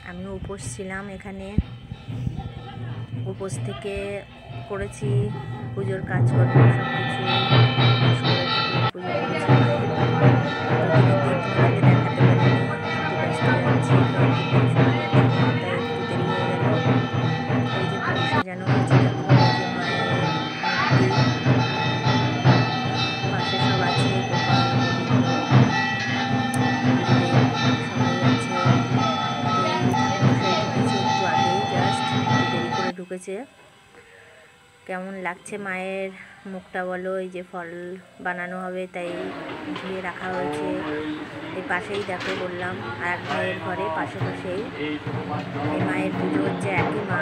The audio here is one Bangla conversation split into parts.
আমিও উপোস ছিলাম, এখানে উপোস থেকে করেছি পুজোর কাজকর্ম সব কিছু পুজো করেছি। দেখাতে পারিনি, ব্যস্ত যাচ্ছি, একটু দেরি হয়ে গেল। এই যে সাজানো হয়েছে, পাশে সব আছে, ঢুকেছে। কেমন লাগছে মায়ের মুখটা বলো? এই যে ফল বানানো হবে তাই ধুয়ে রাখা হয়েছে। এই পাশেই দেখো বললাম আর এক ভাইয়ের ঘরে পাশেই এই মায়ের পুজো হচ্ছে। একই মা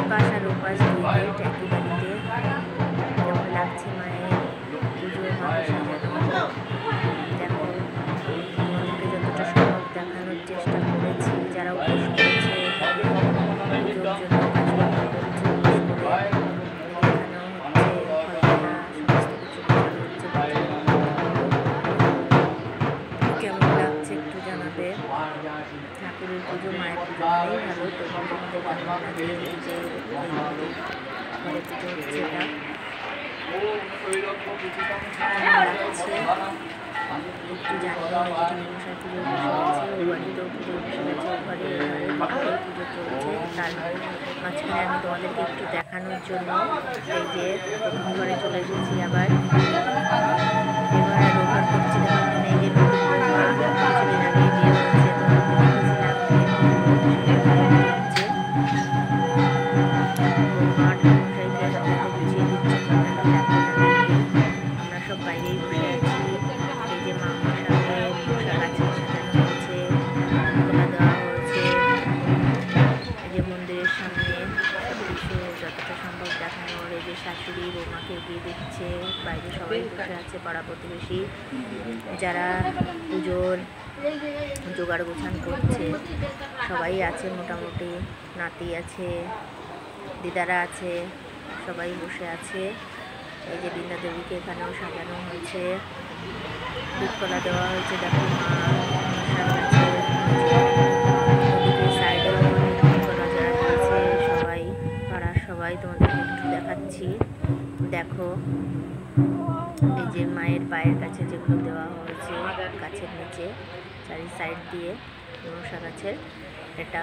এপাশ আর ওপাশ একই বাড়িতে। কেমন লাগছে মায়ের পুজো? দেখো, যতটা সম্ভব দেখানোর চেষ্টা করেছি। যারা উপোস করেছে পুজোর জন্য কেমন লাগছে একটু জানাবে। ঠাকুরের পুজো, মায়ের পুজো ভালো। তো তোমাদের কেমন লাগে এই যে ঘরে পুজো হচ্ছে, এটা লাগছে একটু জানিও। মশাই পুজো বসে গেছে, ওই বাড়িতেও পুজো বসে গেছে, ঘরে পুজো চলছে। তার মাঝখানে আমি তোমাদেরকে একটু দেখানোর জন্য এই যে প্রথম ঘরে চলে এসেছি। আবার এবার রোগান করছি, এই যে নতুন বৌমা কিছুদিন আগে বিয়ে হয়েছে, আমরা সব বাইরেই বসে আছি। এই যে মা মশাকে মশা গাছে সাজানো হয়েছে, খোলা দেওয়া হয়েছে। এই যে মন্দিরের সামনে সব কিছু যতটা সম্ভব দেখানোর। এই যে শাশুড়ি বৌমাকে এগিয়ে দিচ্ছে, বাইরে সবাই বসে আছে, পাড়া প্রতিবেশী যারা পুজোর জোগাড় গোছান করছে সবাই আছে মোটামুটি। নাতি আছে, দিদারা আছে, সবাই বসে আছে। এই যে বৃন্দা দেবীকে এখানেও সাজানো হয়েছে, দুধকলা দেওয়া হয়েছে। দেখো মা সাইডেও দুধকলা যারা দিয়েছে সবাই, পাড়ার সবাই তোমাদেরকে একটু দেখাচ্ছি। দেখো এই যে মায়ের পায়ের কাছে যেগুলো দেওয়া হয়েছে গাছের নিচে, চারি সাইড দিয়ে মনসা গাছের এটা।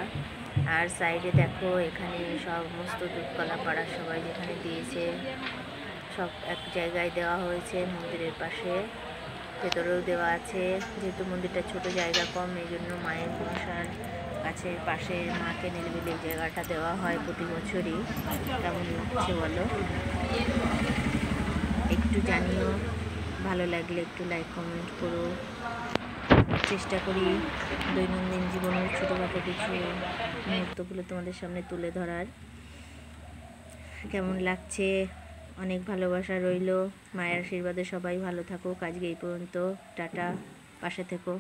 আর সাইডে দেখো এখানে সমস্ত দুধকলা পাড়ার সবাই যেখানে দিয়েছে সব এক জায়গায় দেওয়া হয়েছে। মন্দিরের পাশে ভেতরেও দেওয়া আছে, যেহেতু মন্দিরটা ছোট, জায়গা কম, এই জন্য মায়ের মনসার গাছের পাশে মাকে নিলবিল এই জায়গাটা দেওয়া হয় প্রতি বছরই। কেমন লাগছে বলো? একটু জানিও, ভালো লাগলে একটু লাইক কমেন্ট করো। চেষ্টা করি দৈনন্দিন জীবনের ছোটোখাটো কিছু মুহূর্তগুলো তোমাদের সামনে তুলে ধরার। কেমন লাগছে? অনেক ভালোবাসা রইল। মায়ের আশীর্বাদে সবাই ভালো থাকো। আজকে এই পর্যন্ত, টাটা, পাশে থেকো।